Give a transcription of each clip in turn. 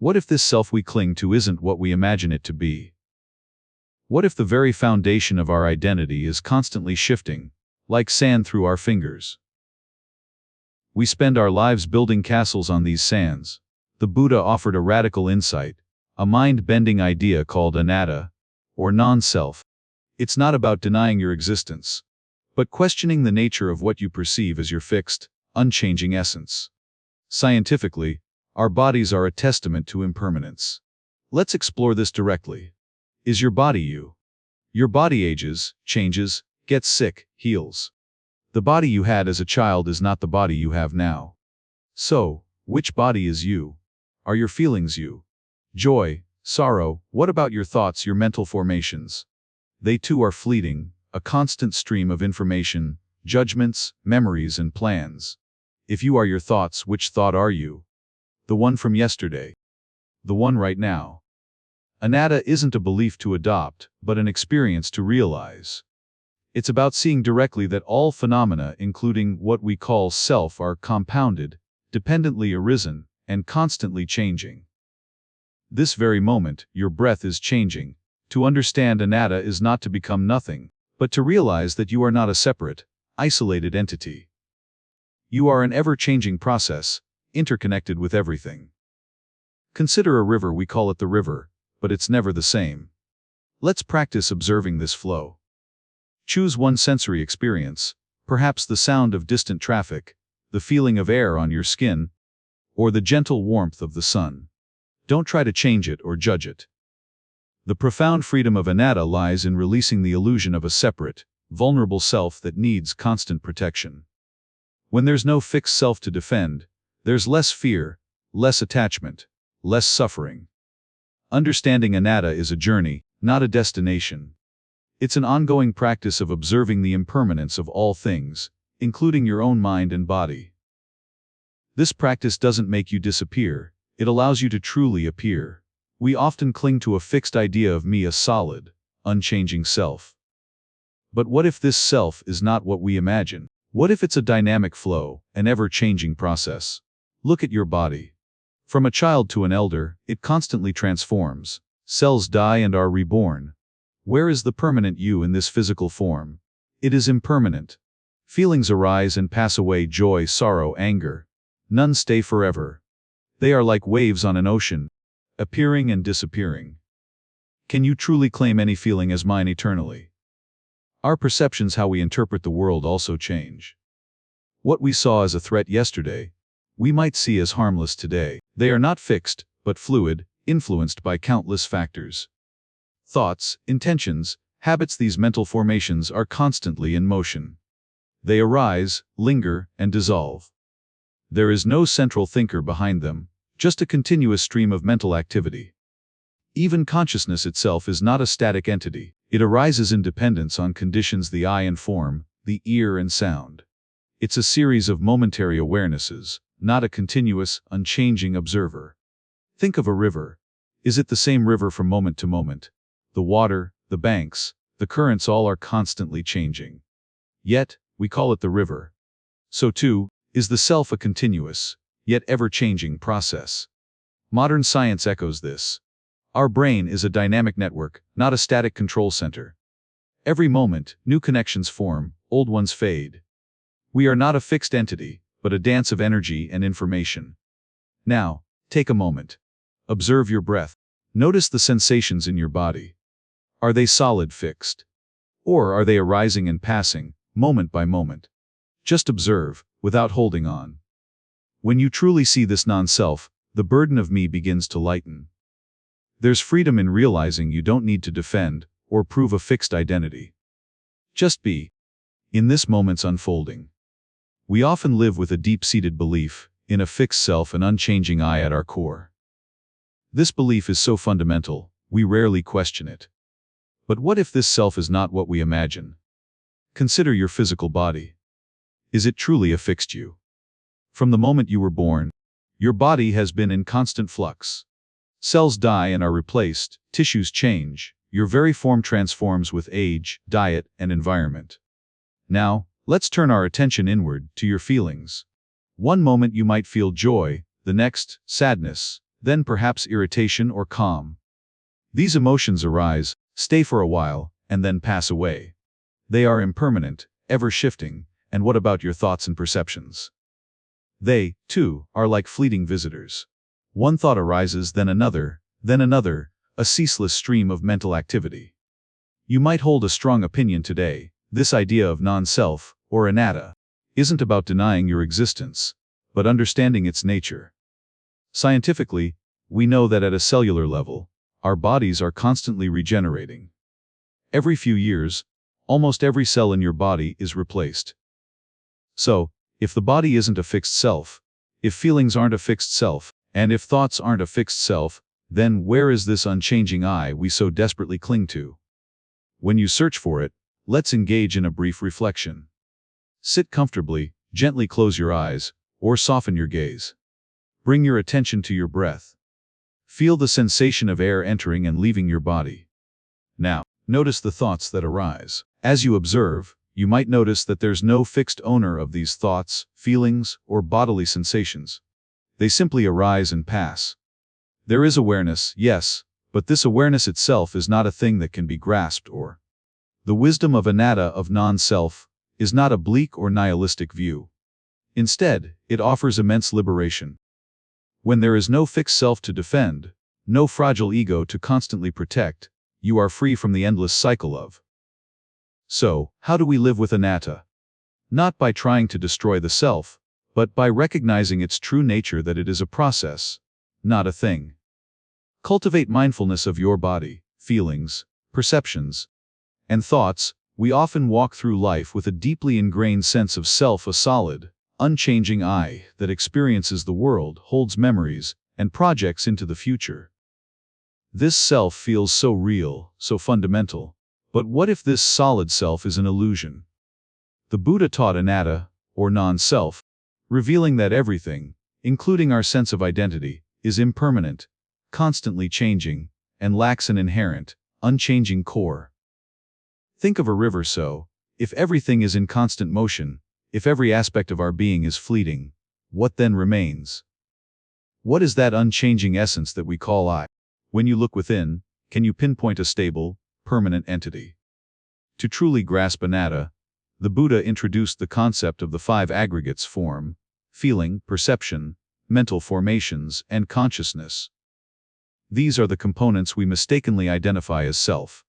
What if this self we cling to isn't what we imagine it to be? What if the very foundation of our identity is constantly shifting, like sand through our fingers? We spend our lives building castles on these sands. The Buddha offered a radical insight, a mind-bending idea called anatta, or non-self. It's not about denying your existence, but questioning the nature of what you perceive as your fixed, unchanging essence. Scientifically, our bodies are a testament to impermanence. Let's explore this directly. Is your body you? Your body ages, changes, gets sick, heals. The body you had as a child is not the body you have now. So, which body is you? Are your feelings you? Joy, sorrow, what about your thoughts, your mental formations? They too are fleeting, a constant stream of information, judgments, memories, and plans. If you are your thoughts, which thought are you? The one from yesterday? The one right now? Anatta isn't a belief to adopt, but an experience to realize. It's about seeing directly that all phenomena, including what we call self, are compounded, dependently arisen, and constantly changing. This very moment, your breath is changing. To understand anatta is not to become nothing, but to realize that you are not a separate, isolated entity. You are an ever-changing process, interconnected with everything. Consider a river. We call it the river, but it's never the same. Let's practice observing this flow. Choose one sensory experience, perhaps the sound of distant traffic, the feeling of air on your skin, or the gentle warmth of the sun. Don't try to change it or judge it. The profound freedom of anatta lies in releasing the illusion of a separate, vulnerable self that needs constant protection. When there's no fixed self to defend, there's less fear, less attachment, less suffering. Understanding anatta is a journey, not a destination. It's an ongoing practice of observing the impermanence of all things, including your own mind and body. This practice doesn't make you disappear, it allows you to truly appear. We often cling to a fixed idea of me, a solid, unchanging self. But what if this self is not what we imagine? What if it's a dynamic flow, an ever-changing process? Look at your body. From a child to an elder, it constantly transforms. Cells die and are reborn. Where is the permanent you in this physical form? It is impermanent. Feelings arise and pass away: joy, sorrow, anger. None stay forever. They are like waves on an ocean, appearing and disappearing. Can you truly claim any feeling as mine eternally? Our perceptions, how we interpret the world, also change. What we saw as a threat yesterday, we might see as harmless today. They are not fixed, but fluid, influenced by countless factors. Thoughts, intentions, habits. These mental formations are constantly in motion. They arise, linger, and dissolve. There is no central thinker behind them, just a continuous stream of mental activity. Even consciousness itself is not a static entity. It arises in dependence on conditions: the eye and form, the ear and sound. It's a series of momentary awarenesses, not a continuous, unchanging observer. Think of a river. Is it the same river from moment to moment? The water, the banks, the currents, all are constantly changing. Yet, we call it the river. So too, is the self, a continuous, yet ever-changing process. Modern science echoes this. Our brain is a dynamic network, not a static control center. Every moment, new connections form, old ones fade. We are not a fixed entity, but a dance of energy and information. Now, take a moment. Observe your breath. Notice the sensations in your body. Are they solid, fixed? Or are they arising and passing, moment by moment? Just observe, without holding on. When you truly see this non-self, the burden of me begins to lighten. There's freedom in realizing you don't need to defend or prove a fixed identity. Just be. In this moment's unfolding. We often live with a deep-seated belief in a fixed self, an unchanging I at our core. This belief is so fundamental, we rarely question it. But what if this self is not what we imagine? Consider your physical body. Is it truly a fixed you? From the moment you were born, your body has been in constant flux. Cells die and are replaced, tissues change, your very form transforms with age, diet, and environment. Now, let's turn our attention inward, to your feelings. One moment you might feel joy, the next, sadness, then perhaps irritation or calm. These emotions arise, stay for a while, and then pass away. They are impermanent, ever-shifting, and what about your thoughts and perceptions? They, too, are like fleeting visitors. One thought arises, then another, a ceaseless stream of mental activity. You might hold a strong opinion today. This idea of non-self, or anatta, isn't about denying your existence, but understanding its nature. Scientifically, we know that at a cellular level, our bodies are constantly regenerating. Every few years, almost every cell in your body is replaced. So, if the body isn't a fixed self, if feelings aren't a fixed self, and if thoughts aren't a fixed self, then where is this unchanging I we so desperately cling to? When you search for it, let's engage in a brief reflection. Sit comfortably, gently close your eyes, or soften your gaze. Bring your attention to your breath. Feel the sensation of air entering and leaving your body. Now, notice the thoughts that arise. As you observe, you might notice that there's no fixed owner of these thoughts, feelings, or bodily sensations. They simply arise and pass. There is awareness, yes, but this awareness itself is not a thing that can be grasped or. The wisdom of anatta, of non-self, is not a bleak or nihilistic view. Instead, it offers immense liberation. When there is no fixed self to defend, no fragile ego to constantly protect, you are free from the endless cycle of. So, how do we live with anatta? Not by trying to destroy the self, but by recognizing its true nature, that it is a process, not a thing. Cultivate mindfulness of your body, feelings, perceptions, and thoughts. We often walk through life with a deeply ingrained sense of self, a solid, unchanging I that experiences the world, holds memories, and projects into the future. This self feels so real, so fundamental. But what if this solid self is an illusion? The Buddha taught anatta, or non-self, revealing that everything, including our sense of identity, is impermanent, constantly changing, and lacks an inherent, unchanging core. Think of a river. So, if everything is in constant motion, if every aspect of our being is fleeting, what then remains? What is that unchanging essence that we call I? When you look within, can you pinpoint a stable, permanent entity? To truly grasp anatta, the Buddha introduced the concept of the 5 aggregates: form, feeling, perception, mental formations, and consciousness. These are the components we mistakenly identify as self.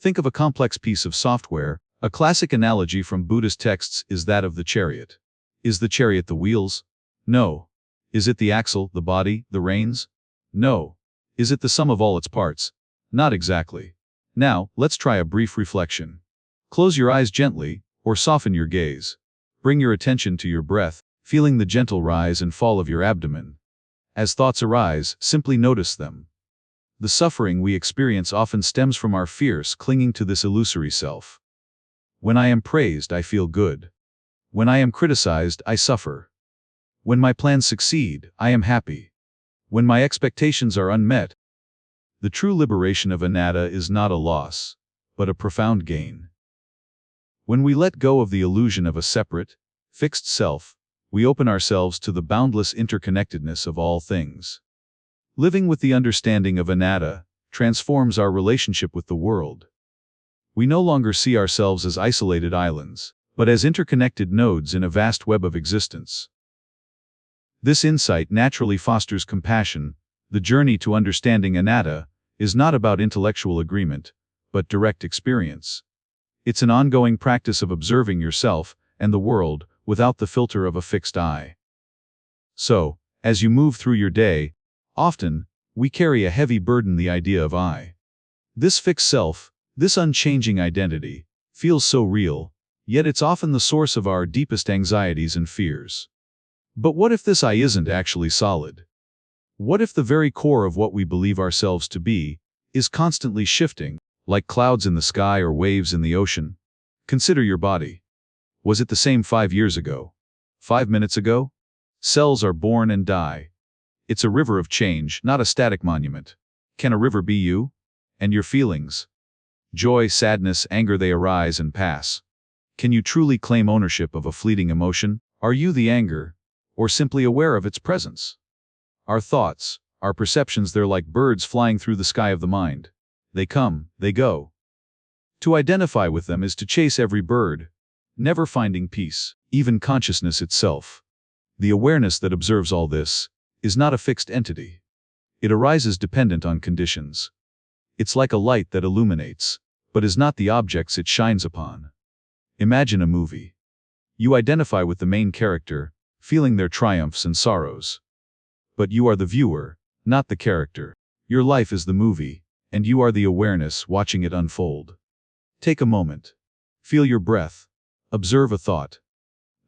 Think of a complex piece of software. A classic analogy from Buddhist texts is that of the chariot. Is the chariot the wheels? No. Is it the axle, the body, the reins? No. Is it the sum of all its parts? Not exactly. Now, let's try a brief reflection. Close your eyes gently, or soften your gaze. Bring your attention to your breath, feeling the gentle rise and fall of your abdomen. As thoughts arise, simply notice them. The suffering we experience often stems from our fears clinging to this illusory self. When I am praised, I feel good. When I am criticized, I suffer. When my plans succeed, I am happy. When my expectations are unmet. The true liberation of anatta is not a loss, but a profound gain. When we let go of the illusion of a separate, fixed self, we open ourselves to the boundless interconnectedness of all things. Living with the understanding of anatta transforms our relationship with the world. We no longer see ourselves as isolated islands, but as interconnected nodes in a vast web of existence. This insight naturally fosters compassion. The journey to understanding anatta is not about intellectual agreement, but direct experience. It's an ongoing practice of observing yourself and the world without the filter of a fixed I. So, as you move through your day, often, we carry a heavy burden, the idea of I. This fixed self, this unchanging identity, feels so real, yet it's often the source of our deepest anxieties and fears. But what if this I isn't actually solid? What if the very core of what we believe ourselves to be is constantly shifting, like clouds in the sky or waves in the ocean? Consider your body. Was it the same 5 years ago? 5 minutes ago? Cells are born and die. It's a river of change, not a static monument. Can a river be you? And your feelings? Joy, sadness, anger, they arise and pass. Can you truly claim ownership of a fleeting emotion? Are you the anger, or simply aware of its presence? Our thoughts, Our perceptions, they're like birds flying through the sky of the mind. They come, they go. To identify with them is to chase every bird, never finding peace, even consciousness itself. The awareness that observes all this is not a fixed entity. It arises dependent on conditions. It's like a light that illuminates, but is not the objects it shines upon. Imagine a movie. You identify with the main character, feeling their triumphs and sorrows. But you are the viewer, not the character. Your life is the movie, and you are the awareness watching it unfold. Take a moment. Feel your breath. Observe a thought.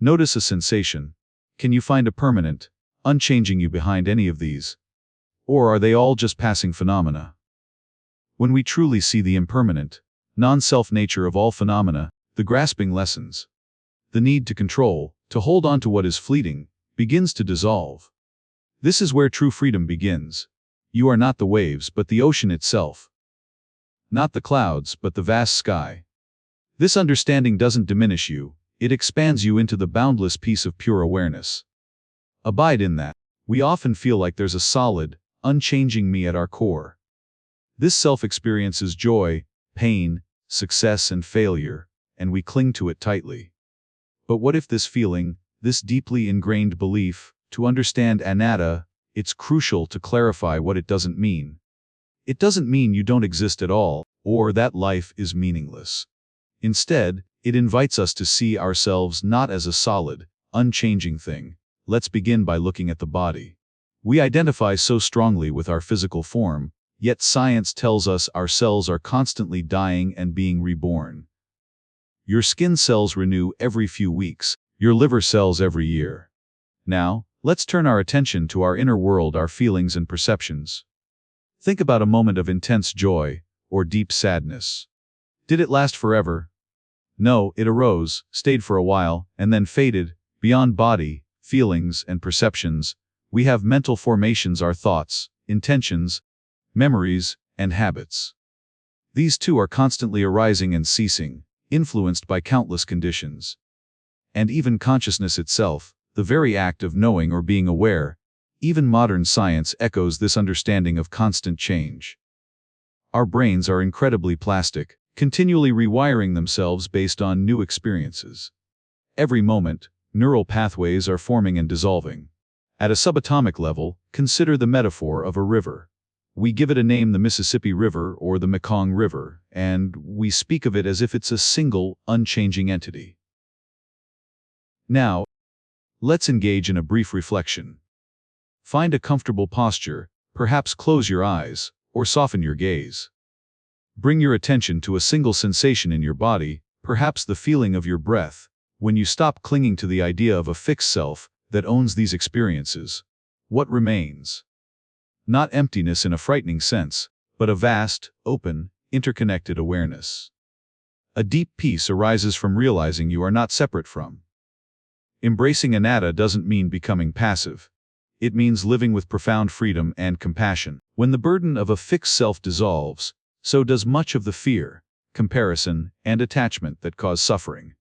Notice a sensation. Can you find a permanent, unchanging you behind any of these? Or are they all just passing phenomena? When we truly see the impermanent, non-self nature of all phenomena, the grasping lessens. The need to control, to hold on to what is fleeting, begins to dissolve. This is where true freedom begins. You are not the waves but the ocean itself. Not the clouds but the vast sky. This understanding doesn't diminish you, it expands you into the boundless peace of pure awareness. Abide in that. We often feel like there's a solid, unchanging me at our core. This self experiences joy, pain, success and failure, and we cling to it tightly. But what if this feeling, this deeply ingrained belief, to understand anatta, it's crucial to clarify what it doesn't mean. It doesn't mean you don't exist at all, or that life is meaningless. Instead, it invites us to see ourselves not as a solid, unchanging thing. Let's begin by looking at the body. We identify so strongly with our physical form, yet science tells us our cells are constantly dying and being reborn. Your skin cells renew every few weeks, your liver cells every year. Now, let's turn our attention to our inner world, our feelings and perceptions. Think about a moment of intense joy, or deep sadness. Did it last forever? No, it arose, stayed for a while, and then faded. Beyond body, feelings, and perceptions, we have mental formations, our thoughts, intentions, memories, and habits. These too are constantly arising and ceasing, influenced by countless conditions. And even consciousness itself, the very act of knowing or being aware, even modern science echoes this understanding of constant change. Our brains are incredibly plastic, continually rewiring themselves based on new experiences. Every moment, neural pathways are forming and dissolving. At a subatomic level, consider the metaphor of a river. We give it a name, the Mississippi River or the Mekong River, and we speak of it as if it's a single, unchanging entity. Now, let's engage in a brief reflection. Find a comfortable posture, perhaps close your eyes, or soften your gaze. Bring your attention to a single sensation in your body, perhaps the feeling of your breath. When you stop clinging to the idea of a fixed self that owns these experiences, what remains? Not emptiness in a frightening sense, but a vast, open, interconnected awareness. A deep peace arises from realizing you are not separate from. Embracing anatta doesn't mean becoming passive. It means living with profound freedom and compassion. When the burden of a fixed self dissolves, so does much of the fear, comparison, and attachment that cause suffering.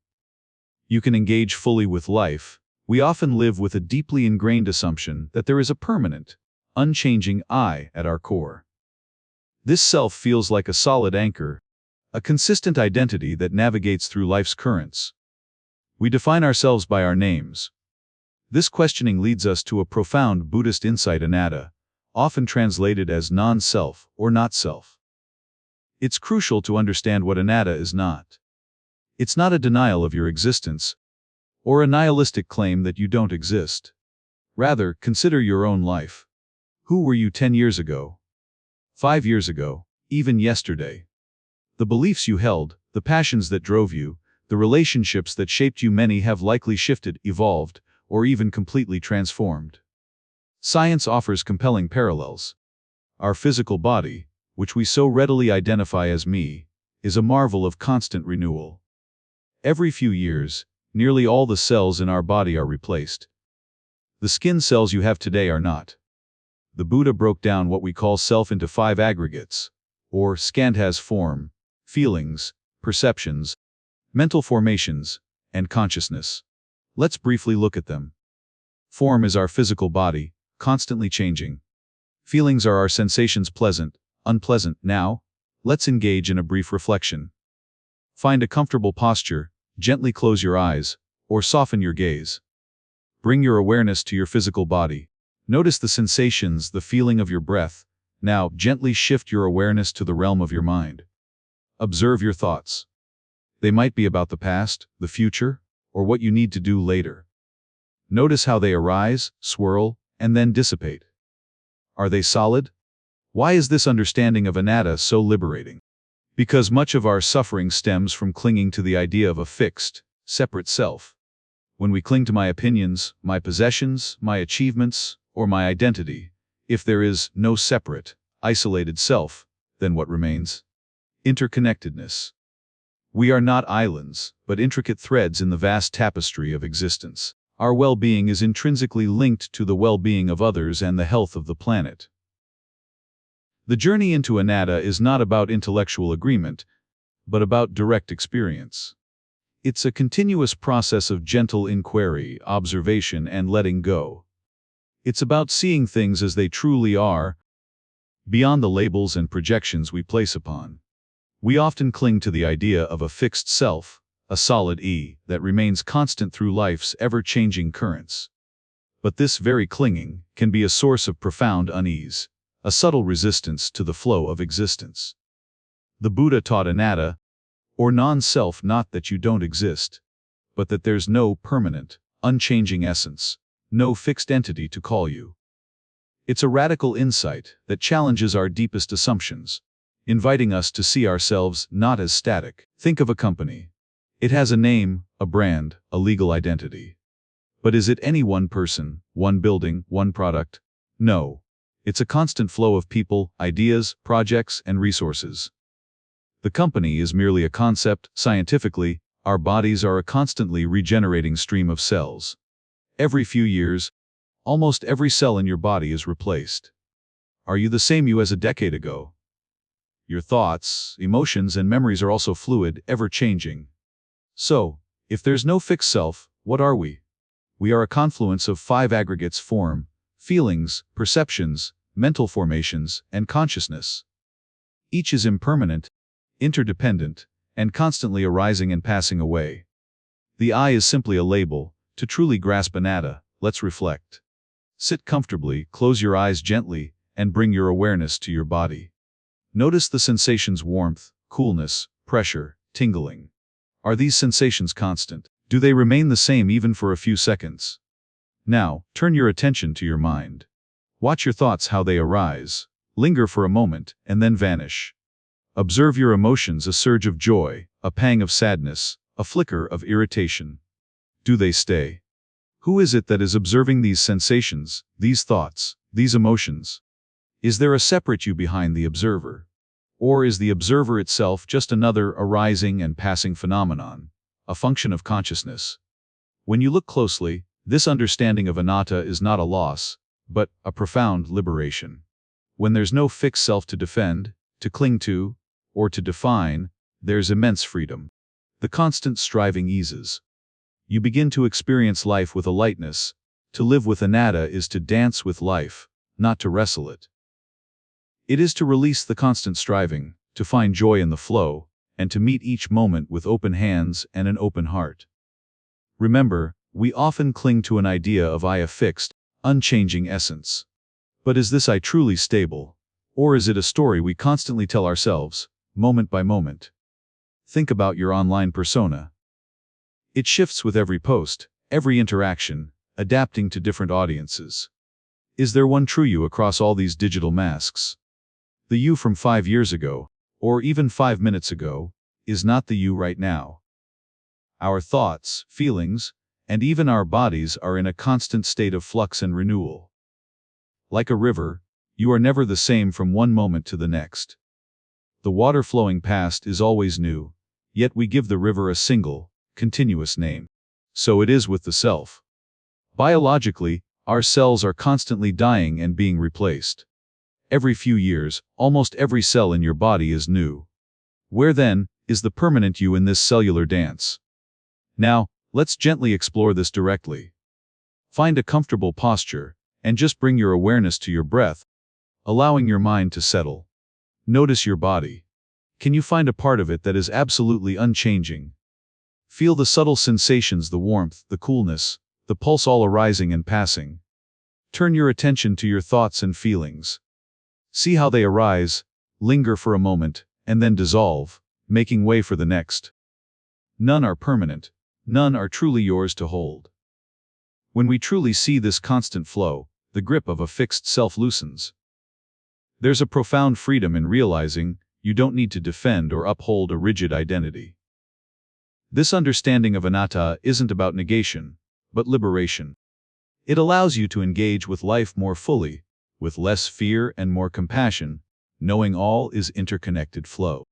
You can engage fully with life. We often live with a deeply ingrained assumption that there is a permanent, unchanging I at our core. This self feels like a solid anchor, a consistent identity that navigates through life's currents. We define ourselves by our names. This questioning leads us to a profound Buddhist insight, anatta, often translated as non-self or not self. It's crucial to understand what anatta is not. It's not a denial of your existence, or a nihilistic claim that you don't exist. Rather, consider your own life. Who were you 10 years ago? 5 years ago? Even yesterday? The beliefs you held, the passions that drove you, the relationships that shaped you, many have likely shifted, evolved, or even completely transformed. Science offers compelling parallels. Our physical body, which we so readily identify as me, is a marvel of constant renewal. Every few years, nearly all the cells in our body are replaced. The skin cells you have today are not. The Buddha broke down what we call self into 5 aggregates, or Skandhas: form, feelings, perceptions, mental formations, and consciousness. Let's briefly look at them. Form is our physical body, constantly changing. Feelings are our sensations, pleasant, unpleasant. Now, let's engage in a brief reflection. Find a comfortable posture, gently close your eyes, or soften your gaze. Bring your awareness to your physical body. Notice the sensations, the feeling of your breath. Now, gently shift your awareness to the realm of your mind. Observe your thoughts. They might be about the past, the future, or what you need to do later. Notice how they arise, swirl, and then dissipate. Are they solid? Why is this understanding of anatta so liberating? Because much of our suffering stems from clinging to the idea of a fixed, separate self. When we cling to my opinions, my possessions, my achievements, or my identity, if there is no separate, isolated self, then what remains? Interconnectedness. We are not islands, but intricate threads in the vast tapestry of existence. Our well-being is intrinsically linked to the well-being of others and the health of the planet. The journey into anatta is not about intellectual agreement, but about direct experience. It's a continuous process of gentle inquiry, observation, and letting go. It's about seeing things as they truly are, beyond the labels and projections we place upon. We often cling to the idea of a fixed self, a solid that remains constant through life's ever-changing currents. But this very clinging can be a source of profound unease, a subtle resistance to the flow of existence. The Buddha taught anatta, or non-self, not that you don't exist, but that there's no permanent, unchanging essence, no fixed entity to call you. It's a radical insight that challenges our deepest assumptions, inviting us to see ourselves not as static. Think of a company. It has a name, a brand, a legal identity. But is it any one person, one building, one product? No. It's a constant flow of people, ideas, projects, and resources. The company is merely a concept. Scientifically, our bodies are a constantly regenerating stream of cells. Every few years, almost every cell in your body is replaced. Are you the same you as a decade ago? Your thoughts, emotions, and memories are also fluid, ever-changing. So, if there's no fixed self, what are we? We are a confluence of 5 aggregates: form, feelings, perceptions, mental formations, and consciousness. Each is impermanent, interdependent, and constantly arising and passing away. The I is simply a label. To truly grasp anatta, let's reflect. Sit comfortably, close your eyes gently, and bring your awareness to your body. Notice the sensations: warmth, coolness, pressure, tingling. Are these sensations constant? Do they remain the same even for a few seconds? Now, turn your attention to your mind. Watch your thoughts, how they arise, linger for a moment, and then vanish. Observe your emotions: a surge of joy, a pang of sadness, a flicker of irritation. Do they stay? Who is it that is observing these sensations, these thoughts, these emotions? Is there a separate you behind the observer? Or is the observer itself just another arising and passing phenomenon, a function of consciousness? When you look closely, this understanding of anatta is not a loss, but a profound liberation. When there's no fixed self to defend, to cling to, or to define, there's immense freedom. The constant striving eases. You begin to experience life with a lightness. To live with anatta is to dance with life, not to wrestle it. It is to release the constant striving, to find joy in the flow, and to meet each moment with open hands and an open heart. Remember, we often cling to an idea of I, a fixed, unchanging essence. But is this I truly stable? Or is it a story we constantly tell ourselves, moment by moment? Think about your online persona. It shifts with every post, every interaction, adapting to different audiences. Is there one true you across all these digital masks? The you from 5 years ago, or even 5 minutes ago, is not the you right now. Our thoughts, feelings, and even our bodies are in a constant state of flux and renewal. Like a river, you are never the same from one moment to the next. The water flowing past is always new, yet we give the river a single, continuous name. So it is with the self. Biologically, our cells are constantly dying and being replaced. Every few years, almost every cell in your body is new. Where then is the permanent you in this cellular dance? Now, let's gently explore this directly. Find a comfortable posture, and just bring your awareness to your breath. allowing your mind to settle. Notice your body. Can you find a part of it that is absolutely unchanging? Feel the subtle sensations, the warmth, the coolness, the pulse all arising and passing. Turn your attention to your thoughts and feelings. See how they arise, linger for a moment, and then dissolve, making way for the next. None are permanent. None are truly yours to hold. When we truly see this constant flow, the grip of a fixed self loosens. There's a profound freedom in realizing you don't need to defend or uphold a rigid identity. This understanding of anatta isn't about negation, but liberation. It allows you to engage with life more fully, with less fear and more compassion, knowing all is interconnected flow.